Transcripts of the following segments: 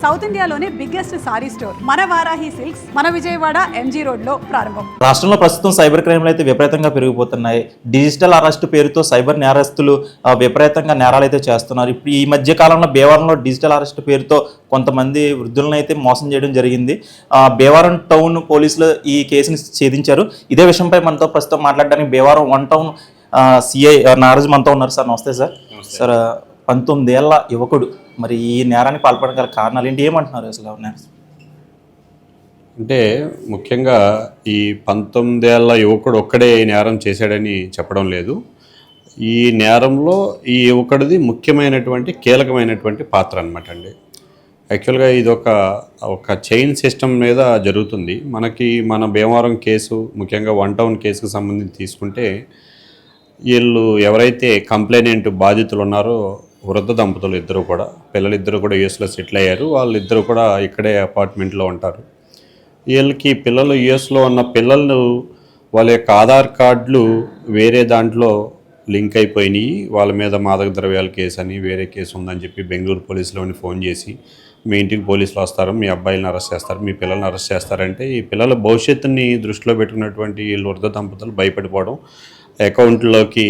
South ఇండియాలోనే biggest sorry store మన Varahi silks మన విజయవాడ ఎంజీ రోడ్ లో ప్రారంభం. రాష్ట్రంలో ప్రస్తుతం సైబర్ క్రైమ్లు అయితే విపరీతంగా పెరిగిపోతున్నాయి. డిజిటల్ అరెస్ట్ పేరుతో సైబర్ నేరస్తులు విపరీతంగా నేరాలు అయితే చేస్తున్నారు. ఇప్పుడు ఈ మధ్య కాలంలో భీమవరంలో డిజిటల్ అరెస్ట్ పేరుతో కొంతమంది వృద్ధులను అయితే మోసం చేయడం జరిగింది. భీమవరం టౌన్ పోలీసులు ఈ కేసుని ఛేదించారు. ఇదే విషయంపై మనతో ప్రస్తుతం మాట్లాడడానికి భీమవరం 1 టౌన్ సిఐ నారాజు మనతో ఉన్నారు. సార్ నమస్తే సార్. సార్ 19 ఏళ్ల యువకుడు మరి ఈ నేరానికి పాల్పడడం గల కారణాలు ఏంటి, ఏమంటున్నారు అసలు? అంటే ముఖ్యంగా ఈ 19 ఏళ్ల యువకుడు ఒక్కడే నేరం చేశాడని చెప్పడం లేదు. ఈ నేరంలో ఈ యువకుడిది ముఖ్యమైనటువంటి కీలకమైనటువంటి పాత్ర అనమాట అండి. యాక్చువల్గా ఇది ఒక చైన్ సిస్టమ్ మీద జరుగుతుంది. మన భీమవరం కేసు, ముఖ్యంగా 1 టౌన్ కేసుకు సంబంధించి తీసుకుంటే వీళ్ళు ఎవరైతే కంప్లైనెంట్ బాధితులు ఉన్నారో వృద్ధ దంపతులు ఇద్దరు కూడా, పిల్లలిద్దరూ కూడా యూఎస్లో సెటిల్ అయ్యారు. వాళ్ళిద్దరూ కూడా ఇక్కడే అపార్ట్మెంట్లో ఉంటారు. వీళ్ళకి పిల్లలు యూఎస్లో ఉన్న పిల్లలు వాళ్ళ యొక్క ఆధార్ కార్డులు వేరే దాంట్లో లింక్ అయిపోయినాయి. వాళ్ళ మీద మాదక ద్రవ్యాల కేసు అని వేరే కేసు ఉందని చెప్పి బెంగళూరు పోలీసులోని ఫోన్ చేసి, మీ ఇంటికి పోలీసులు వస్తారు, మీ అబ్బాయిలను అరెస్ట్ చేస్తారు, మీ పిల్లల్ని అరెస్ట్ చేస్తారంటే ఈ పిల్లల భవిష్యత్తుని దృష్టిలో పెట్టుకున్నటువంటి వీళ్ళు వృద్ధ దంపతులు భయపడిపోవడం, అకౌంట్లోకి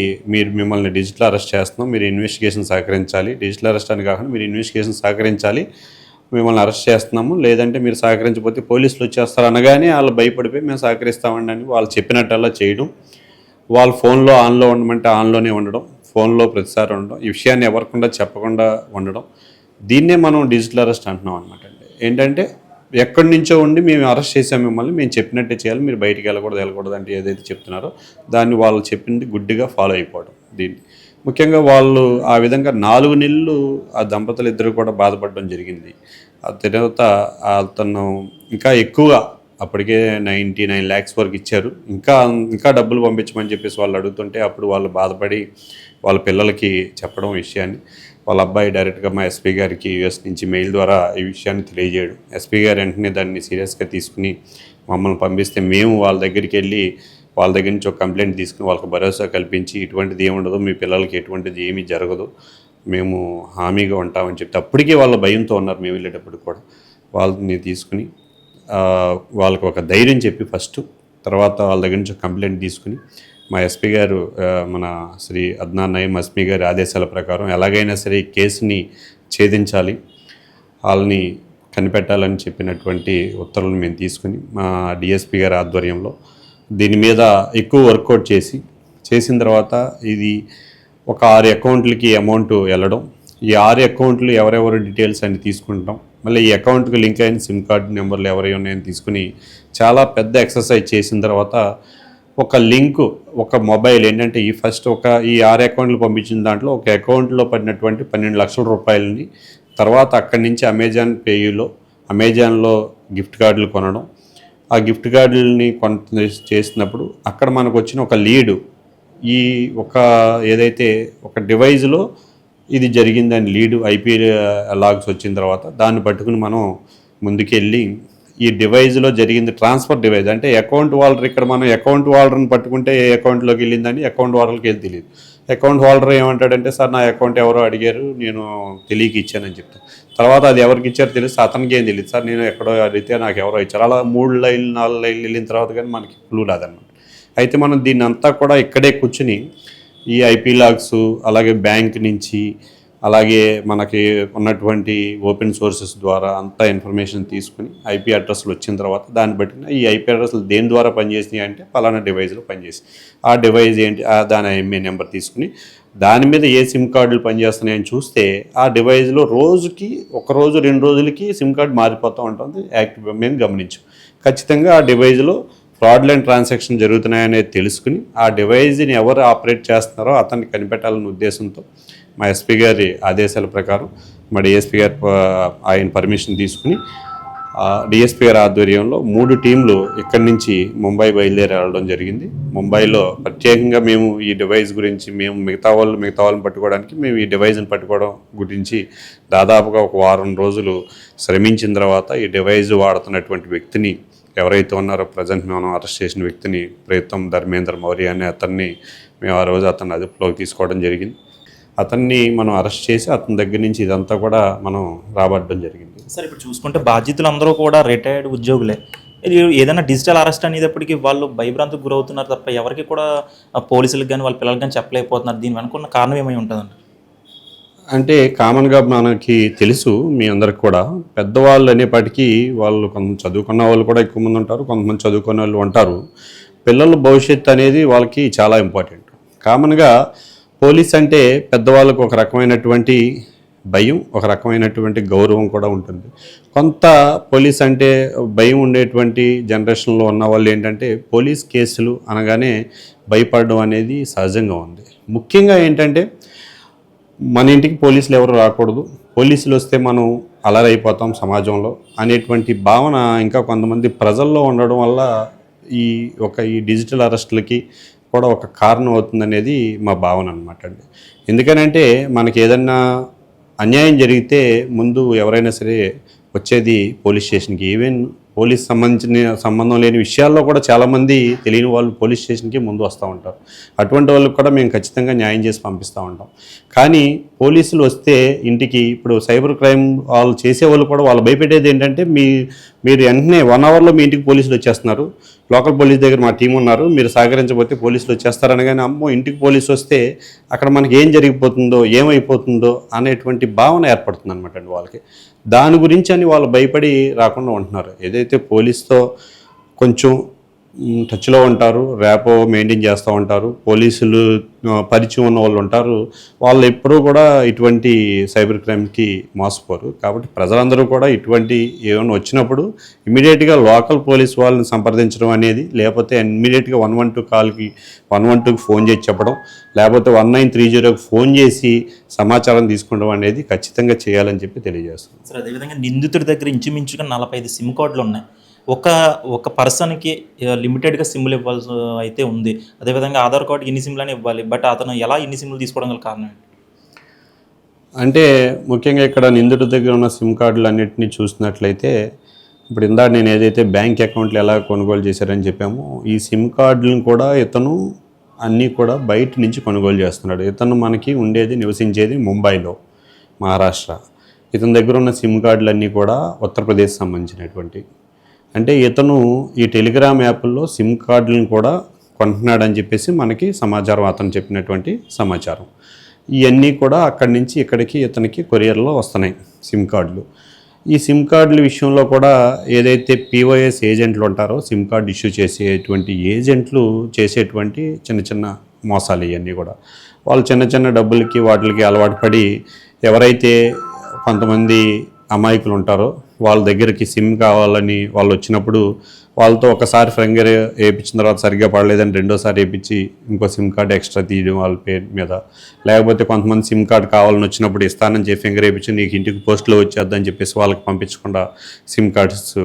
మిమ్మల్ని డిజిటల్ అరెస్ట్ చేస్తున్నాం, మీరు ఇన్వెస్టిగేషన్ సహకరించాలి, డిజిటల్ అరెస్ట్ అని కాకుండా మీరు ఇన్వెస్టిగేషన్ సహకరించాలి, మిమ్మల్ని అరెస్ట్ చేస్తున్నాము, లేదంటే మీరు సహకరించకపోతే పోలీసులు వచ్చేస్తారు అనగానే వాళ్ళు భయపడిపోయి మేము సహకరిస్తామండి అని వాళ్ళు చెప్పినట్టల్లా చేయడం, వాళ్ళ ఫోన్లో ఆన్లో ఉండమంటే ఆన్లోనే ఉండడం, ఫోన్లో ప్రతిసారి ఉండడం, ఈ విషయాన్ని ఎవరికుండా చెప్పకుండా ఉండడం, దీన్నే మనం డిజిటల్ అరెస్ట్ అంటున్నాం అనమాట అండి. ఏంటంటే ఎక్కడి నుంచో ఉండి మేము అరెస్ట్ చేసాం, మిమ్మల్ని మేము చెప్పినట్టే చేయాలి, మీరు బయటికి వెళ్ళకూడదు అంటే ఏదైతే చెప్తున్నారో దాన్ని వాళ్ళు చెప్పింది గుడ్డిగా ఫాలో అయిపోవడం. దీన్ని ముఖ్యంగా వాళ్ళు ఆ విధంగా 4 నెలలు ఆ దంపతులు ఇద్దరు కూడా బాధపడడం జరిగింది. ఆ తర్వాత అతను ఇంకా ఎక్కువగా అప్పటికే 99 lakhs వరకు ఇచ్చారు. ఇంకా డబ్బులు పంపించమని చెప్పేసి వాళ్ళు అడుగుతుంటే అప్పుడు వాళ్ళు బాధపడి వాళ్ళ పిల్లలకి చెప్పడం విషయాన్ని, వాళ్ళ అబ్బాయి డైరెక్ట్గా మా ఎస్పీ గారికి యూఎస్ నుంచి మెయిల్ ద్వారా ఈ విషయాన్ని తెలియజేయడం, ఎస్పీ గారు వెంటనే దాన్ని సీరియస్గా తీసుకుని మమ్మల్ని పంపిస్తే మేము వాళ్ళ దగ్గరికి వెళ్ళి వాళ్ళ దగ్గర నుంచి ఒక కంప్లైంట్ తీసుకుని వాళ్ళకి భరోసా కల్పించి ఇటువంటిది ఏముండదు, మీ పిల్లలకి ఎటువంటిది ఏమీ జరగదు, మేము హామీగా ఉంటామని చెప్తే అప్పటికే వాళ్ళ భయంతో ఉన్నారు. మేము వెళ్ళేటప్పుడు కూడా వాళ్ళని తీసుకుని వాళ్ళకి ఒక ధైర్యం చెప్పి ఫస్ట్, తర్వాత వాళ్ళ దగ్గర నుంచి కంప్లైంట్ తీసుకుని మా ఎస్పీ గారు మన శ్రీ అద్నాన్ నయీం ఎస్పీ గారి ఆదేశాల ప్రకారం ఎలాగైనా సరే ఈ కేసుని ఛేదించాలి, వాళ్ళని కనిపెట్టాలని చెప్పినటువంటి ఉత్తర్వులను మేము తీసుకుని మా డిఎస్పీ గారి ఆధ్వర్యంలో దీని మీద ఎక్కువ వర్కౌట్ చేసిన తర్వాత ఇది ఒక 6 అకౌంట్లకి అమౌంట్ వెళ్ళడం, ఈ 6 అకౌంట్లు ఎవరెవరు డీటెయిల్స్ అని తీసుకుంటాం, మళ్ళీ ఈ అకౌంట్కి లింక్ అయిన సిమ్ కార్డు నెంబర్లు ఎవరై ఉన్నాయని తీసుకుని చాలా పెద్ద ఎక్సర్సైజ్ చేసిన తర్వాత ఒక లింకు, ఒక మొబైల్ ఏంటంటే ఈ 6 అకౌంట్లు పంపించిన దాంట్లో ఒక అకౌంట్లో పడినటువంటి 12 లక్షల రూపాయలని తర్వాత అక్కడి నుంచి అమెజాన్లో గిఫ్ట్ కార్డులు కొనడం, ఆ గిఫ్ట్ కార్డులని చేసినప్పుడు అక్కడ మనకు వచ్చిన ఒక లీడు, ఏదైతే ఒక డివైజ్లో ఇది జరిగిందని లీడు ఐపీ లాగ్స్ వచ్చిన తర్వాత దాన్ని పట్టుకుని మనం ముందుకెళ్ళి ఈ డివైజ్లో జరిగింది ట్రాన్స్ఫర్ డివైజ్ అంటే అకౌంట్ హోల్డర్, ఇక్కడ మనం అకౌంట్ హోల్డర్ని పట్టుకుంటే ఏ అకౌంట్లోకి వెళ్ళిందని అకౌంట్ హోల్డర్కి వెళ్ళి తెలియదు. అకౌంట్ హోల్డర్ ఏమంటాడంటే సార్ నా అకౌంట్ ఎవరో అడిగారు, నేను తెలియక ఇచ్చానని చెప్తాను. తర్వాత అది ఎవరికి ఇచ్చారో తెలియదు, అతనికి ఏం తెలియదు, సార్ నేను ఎక్కడో అడిగితే నాకు ఎవరో ఇచ్చారు. అలా 3 లైన్లు 4 లైన్లు వెళ్ళిన తర్వాత కానీ మనకి క్లూ రాదన్నమాట. అయితే మనం దీన్ని అంతా కూడా ఇక్కడే కూర్చుని ఈ ఐపీ లాగ్స్, అలాగే బ్యాంక్ నుంచి, అలాగే మనకి ఉన్నటువంటి ఓపెన్ సోర్సెస్ ద్వారా అంతా ఇన్ఫర్మేషన్ తీసుకుని ఐపీ అడ్రస్లు వచ్చిన తర్వాత దాన్ని బట్టి ఈ ఐపీ అడ్రస్లు దేని ద్వారా పనిచేసినాయి అంటే పలానా డివైజ్లో పనిచేసి, ఆ డివైజ్ ఏంటి దాని ఐఎంఏ నెంబర్ తీసుకుని దాని మీద ఏ సిమ్ కార్డులు పనిచేస్తున్నాయని చూస్తే ఆ డివైజ్లో రోజుకి 1 రోజు 2 రోజులకి సిమ్ కార్డు మారిపోతూ ఉంటుంది. యాక్టివ్ మేము గమనించాం. ఖచ్చితంగా ఆ డివైజ్లో ఫ్రాడ్లెంట్ ట్రాన్సాక్షన్ జరుగుతున్నాయనేది తెలుసుకుని ఆ డివైజ్ని ఎవరు ఆపరేట్ చేస్తున్నారో అతన్ని కనిపెట్టాలనే ఉద్దేశంతో మా ఎస్పీ గారి ఆదేశాల ప్రకారం మా డిఎస్పీ గారి ఆయన పర్మిషన్ తీసుకుని డిఎస్పీ గారి ఆధ్వర్యంలో 3 టీంలు ఇక్కడి నుంచి ముంబై బయలుదేరి వెళ్ళడం జరిగింది. ముంబైలో ప్రత్యేకంగా మేము ఈ డివైస్ గురించి మిగతా వాళ్ళని పట్టుకోవడానికి మేము ఈ డివైజ్ని పట్టుకోవడం గురించి దాదాపుగా 1 వారం రోజులు శ్రమించిన తర్వాత ఈ డివైజ్ వాడుతున్నటువంటి వ్యక్తిని ఎవరైతే ఉన్నారో ప్రజెంట్ మనం అరెస్ట్ చేసిన వ్యక్తిని ప్రీతం ధర్మేంద్ర మౌర్య అనే అతన్ని మేము ఆ రోజు అతన్ని అదుపులోకి తీసుకోవడం జరిగింది. అతన్ని మనం అరెస్ట్ చేసి అతని దగ్గర నుంచి ఇదంతా కూడా మనం రాబట్టడం జరిగింది. సార్ ఇప్పుడు చూసుకుంటే బాధ్యతలు అందరూ కూడా రిటైర్డ్ ఉద్యోగులే. ఇది ఏదైనా డిజిటల్ అరెస్ట్ అనేటప్పటికి వాళ్ళు భయభ్రాంతికి గురవుతున్నారు తప్ప ఎవరికి కూడా పోలీసులకు కానీ వాళ్ళ పిల్లలకి కానీ చెప్పలేకపోతున్నారు. దీని వెనుక ఉన్న కారణం ఏమై ఉంటుందండి? అంటే కామన్గా మనకి తెలుసు మీ అందరికి కూడా, పెద్దవాళ్ళు అనేపాటికి వాళ్ళు కొంత చదువుకున్న వాళ్ళు కూడా ఎక్కువ మంది ఉంటారు, కొంతమంది చదువుకునే వాళ్ళు ఉంటారు. పిల్లల భవిష్యత్తు అనేది వాళ్ళకి చాలా ఇంపార్టెంట్. కామన్గా పోలీస్ అంటే పెద్దవాళ్ళకు ఒక రకమైనటువంటి భయం, ఒక రకమైనటువంటి గౌరవం కూడా ఉంటుంది. కొంత పోలీస్ అంటే భయం ఉండేటువంటి జనరేషన్లో ఉన్న వాళ్ళు ఏంటంటే పోలీస్ కేసులు అనగానే భయపడడం అనేది సహజంగా ఉంది. ముఖ్యంగా ఏంటంటే మన ఇంటికి పోలీసులు ఎవరు రాకూడదు, పోలీసులు వస్తే మనం అలరైపోతాం సమాజంలో అనేటువంటి భావన ఇంకా కొంతమంది ప్రజల్లో ఉండడం వల్ల ఈ డిజిటల్ అరెస్టులకి కూడా ఒక కారణం అవుతుందనేది మా భావన అనమాట అండి. ఎందుకనంటే మనకి ఏదన్నా అన్యాయం జరిగితే ముందు ఎవరైనా సరే వచ్చేది పోలీస్ స్టేషన్కి. ఈవెన్ పోలీస్ సంబంధం లేని విషయాల్లో కూడా చాలామంది తెలియని వాళ్ళు పోలీస్ స్టేషన్కి ముందు వస్తూ ఉంటారు. అటువంటి వాళ్ళకి కూడా మేము ఖచ్చితంగా న్యాయం చేసి పంపిస్తూ ఉంటాం. కానీ పోలీసులు వస్తే ఇంటికి, ఇప్పుడు సైబర్ క్రైమ్ వాళ్ళు చేసేవాళ్ళు కూడా వాళ్ళు భయపెట్టేది ఏంటంటే మీరు వెంటనే 1 అవర్లో మీ ఇంటికి పోలీసులు వచ్చేస్తున్నారు, లోకల్ పోలీస్ దగ్గర మా టీం ఉన్నారు, మీరు సహకరించకపోతే పోలీసులు వచ్చేస్తారనగానే అమ్మో ఇంటికి పోలీసు వస్తే అక్కడ మనకి ఏం జరిగిపోతుందో ఏమైపోతుందో అనేటువంటి భావన ఏర్పడుతుంది అనమాట అండి వాళ్ళకి. దాని గురించి అని వాళ్ళు భయపడి రాకుండా ఉంటున్నారు. ఏదైతే పోలీస్తో కొంచెం టచ్లో ఉంటారు, ర్యాపో మెయింటైన్ చేస్తూ ఉంటారు, పోలీసులు పరిచయం ఉన్న వాళ్ళు ఉంటారు, వాళ్ళు ఎప్పుడూ కూడా ఇటువంటి సైబర్ క్రైమ్కి మోసపోరు. కాబట్టి ప్రజలందరూ కూడా ఇటువంటి ఏమైనా వచ్చినప్పుడు ఇమీడియట్గా లోకల్ పోలీస్ వాళ్ళని సంప్రదించడం అనేది, లేకపోతే ఇమీడియట్గా 112 కాల్కి 112కి ఫోన్ చేసి చెప్పడం, లేకపోతే 1930కి ఫోన్ చేసి సమాచారం తీసుకోవడం అనేది ఖచ్చితంగా చేయాలని చెప్పి తెలియజేస్తున్నాం. సార్ అదేవిధంగా నిందితుడి దగ్గర ఇంచుమించుగా 45 సిమ్ కార్డులు ఉన్నాయి. ఒక పర్సన్కి లిమిటెడ్గా సిమ్లు ఇవ్వాల్సి అయితే ఉంది. అదేవిధంగా ఆధార్ కార్డు ఇన్ని సిమ్లని ఇవ్వాలి. బట్ అతను ఎలా ఇన్ని సిమ్లు తీసుకోవడం గల కారణం ఏంటి? అంటే ముఖ్యంగా ఇక్కడ నిందితుడి దగ్గర ఉన్న సిమ్ కార్డులు అన్నింటినీ చూసినట్లయితే, ఇప్పుడు ఇందాక నేను ఏదైతే బ్యాంక్ అకౌంట్లు ఎలా కొనుగోలు చేశారని చెప్పామో, ఈ సిమ్ కార్డులను కూడా ఇతను అన్నీ కూడా బయట నుంచి కొనుగోలు చేస్తున్నాడు. ఇతను మనకి నివసించేది ముంబైలో, మహారాష్ట్ర. ఇతని దగ్గర ఉన్న సిమ్ కార్డులన్నీ కూడా ఉత్తరప్రదేశ్ సంబంధించినటువంటి. అంటే ఇతను ఈ టెలిగ్రామ్ యాప్ల్లో సిమ్ కార్డులను కూడా కొంటున్నాడని చెప్పేసి మనకి సమాచారం, అతను చెప్పినటువంటి సమాచారం. ఇవన్నీ కూడా అక్కడి నుంచి ఇక్కడికి ఇతనికి కొరియర్లో వస్తున్నాయి సిమ్ కార్డులు. ఈ సిమ్ కార్డుల విషయంలో కూడా ఏదైతే పిఓఎస్ ఏజెంట్లు ఉంటారో, సిమ్ కార్డు ఇష్యూ చేసేటువంటి ఏజెంట్లు చేసేటువంటి చిన్న చిన్న మోసాలు ఇవన్నీ కూడా. వాళ్ళు చిన్న చిన్న డబ్బులకి వాటికి అలవాటు పడి ఎవరైతే కొంతమంది అమాయకులు ఉంటారో వాళ్ళ దగ్గరికి సిమ్ కావాలని వాళ్ళు వచ్చినప్పుడు వాళ్ళతో ఒకసారి ఫింగర్ వేయించిన తర్వాత సరిగ్గా పడలేదని రెండోసారి వేయించి ఇంకో సిమ్ కార్డు ఎక్స్ట్రా తీయడం వాళ్ళ పేరు మీద. లేకపోతే కొంతమంది సిమ్ కార్డు కావాలని వచ్చినప్పుడు ఇస్తానని చెప్పి ఫింగర్ వేయించి నీకు ఇంటికి పోస్ట్లో వచ్చేద్దని చెప్పేసి వాళ్ళకి పంపించకుండా సిమ్ కార్డ్స్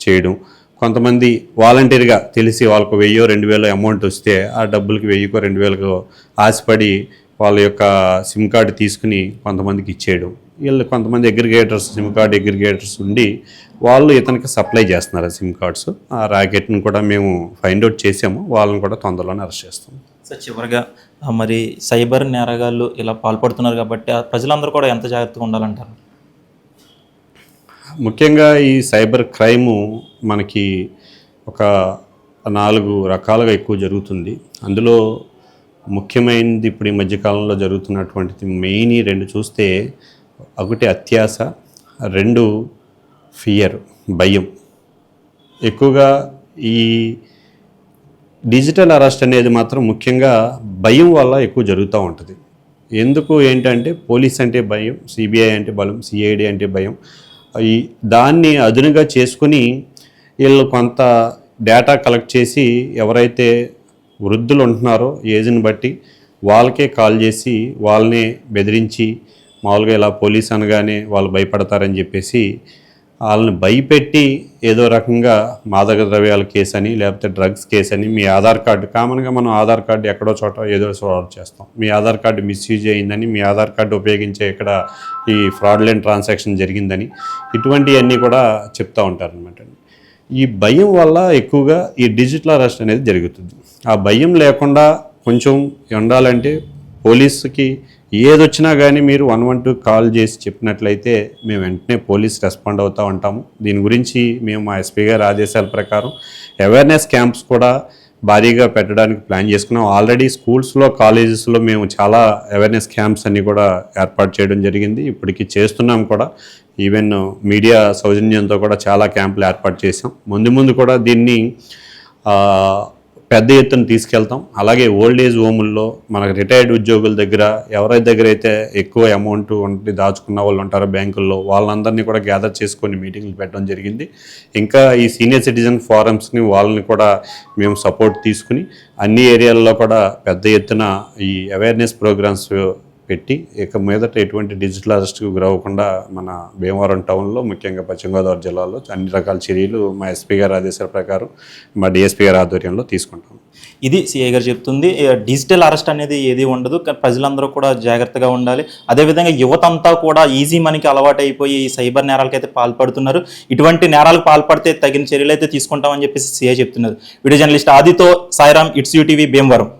చేయడం. కొంతమంది వాలంటీర్గా తెలిసి వాళ్ళకు 1000-2000 అమౌంట్ వస్తే ఆ డబ్బులకి 1000-2000 ఆశపడి వాళ్ళ యొక్క సిమ్ కార్డు తీసుకుని కొంతమందికి ఇచ్చేయడం. వీళ్ళు కొంతమంది అగ్రిగేటర్స్, సిమ్ కార్డ్ అగ్రిగేటర్స్ ఉండి వాళ్ళు ఇతనికి సప్లై చేస్తున్నారు ఆ సిమ్ కార్డ్స్. ఆ ర్యాకెట్ని కూడా మేము ఫైండ్ అవుట్ చేసాము, వాళ్ళని కూడా తొందరలోనే అరెస్ట్ చేస్తాం. సార్ చివరిగా మరి సైబర్ నేరగాళ్ళు ఇలా పాల్పడుతున్నారు కాబట్టి ప్రజలందరూ కూడా ఎంత జాగ్రత్తగా ఉండాలంటారు? ముఖ్యంగా ఈ సైబర్ క్రైము మనకి ఒక 4 రకాలుగా ఎక్కువ జరుగుతుంది. అందులో ముఖ్యమైనది ఇప్పుడు ఈ మధ్యకాలంలో జరుగుతున్నటువంటిది మెయిన్ 2 చూస్తే, ఒకటి అత్యాశ, 2 ఫియర్, భయం. ఎక్కువగా ఈ డిజిటల్ అరెస్ట్ అనేది మాత్రం ముఖ్యంగా భయం వల్ల ఎక్కువ జరుగుతూ ఉంటుంది. ఎందుకు ఏంటంటే పోలీస్ అంటే భయం, సిబిఐ అంటే భయం, సిఐడి అంటే భయం. దాన్ని అదునుగా చేసుకుని వీళ్ళు కొంత డేటా కలెక్ట్ చేసి ఎవరైతే వృద్ధులు ఉంటున్నారో ఏజ్ని బట్టి వాళ్ళకే కాల్ చేసి వాళ్ళనే బెదిరించి, మామూలుగా ఇలా పోలీస్ అనగానే వాళ్ళు భయపడతారని చెప్పేసి వాళ్ళని భయపెట్టి ఏదో రకంగా మాదక ద్రవ్యాల కేసు అని, లేకపోతే డ్రగ్స్ కేసు అని, మీ ఆధార్ కార్డు, కామన్గా మనం ఆధార్ కార్డు ఎక్కడో చోట ఏదో ఫ్రాడ్ చేస్తాం, మీ ఆధార్ కార్డు మిస్యూజ్ అయ్యిందని, మీ ఆధార్ కార్డు ఉపయోగించే ఇక్కడ ఈ ఫ్రాడ్లెంట్ ట్రాన్సాక్షన్ జరిగిందని, ఇటువంటివన్నీ కూడా చెప్తూ ఉంటారు అనమాట. ఈ భయం వల్ల ఎక్కువగా ఈ డిజిటల్ అరెస్ట్ అనేది జరుగుతుంది. ఆ భయం లేకుండా కొంచెం ఉండాలంటే పోలీసుకి ఏదొచ్చినా కానీ మీరు 112 కాల్ చేసి చెప్పినట్లయితే మేము వెంటనే పోలీస్ రెస్పాండ్ అవుతూ ఉంటాము. దీని గురించి మేము మా ఎస్పీ గారి ఆదేశాల ప్రకారం అవేర్నెస్ క్యాంప్స్ కూడా భారీగా పెట్టడానికి ప్లాన్ చేసుకున్నాం. ఆల్రెడీ స్కూల్స్లో కాలేజెస్లో మేము చాలా అవేర్నెస్ క్యాంప్స్ అన్నీ కూడా ఏర్పాటు చేయడం జరిగింది. ఇప్పటికి చేస్తున్నాం కూడా. ఈవెన్ మీడియా సౌజన్యంతో కూడా చాలా క్యాంపులు ఏర్పాటు చేసాం. ముందు కూడా దీన్ని పెద్ద ఎత్తున తీసుకెళ్తాం. అలాగే ఓల్డ్ ఏజ్ హోముల్లో మనకు రిటైర్డ్ ఉద్యోగుల దగ్గర ఎవరి దగ్గర అయితే ఎక్కువ అమౌంట్ ఉండి దాచుకున్న వాళ్ళు ఉంటారో బ్యాంకుల్లో, వాళ్ళందరినీ కూడా గ్యాదర్ చేసుకొని మీటింగ్లు పెట్టడం జరిగింది. ఇంకా ఈ సీనియర్ సిటిజన్ ఫోరమ్స్ని వాళ్ళని కూడా మేము సపోర్ట్ తీసుకుని అన్ని ఏరియాల్లో కూడా పెద్ద ఎత్తున ఈ అవేర్నెస్ ప్రోగ్రామ్స్ పెట్టి ఇక మీదట ఎటువంటి డిజిటల్ అరెస్ట్కు గురవ్వకుండా మన భీమవరం టౌన్లో, ముఖ్యంగా పశ్చిమ గోదావరి జిల్లాలో అన్ని రకాల చర్యలు మా ఎస్పీ గారి ఆదేశాల ప్రకారం మా డిఎస్పీ గారి ఆధ్వర్యంలో తీసుకుంటాం. ఇది సిఐ గారు చెప్తుంది. డిజిటల్ అరెస్ట్ అనేది ఏది ఉండదు, ప్రజలందరూ కూడా జాగ్రత్తగా ఉండాలి. అదేవిధంగా యువత అంతా కూడా ఈజీ మనీకి అలవాటు అయిపోయి ఈ సైబర్ నేరాలకు అయితే పాల్పడుతున్నారు. ఇటువంటి నేరాలకు పాల్పడితే తగిన చర్యలు అయితే తీసుకుంటామని చెప్పేసి సిఐ చెప్తున్నారు. వీడియో జర్నలిస్ట్ ఆదితో సాయిరామ్, ఇట్స్ యూటీవీ, భీమవరం.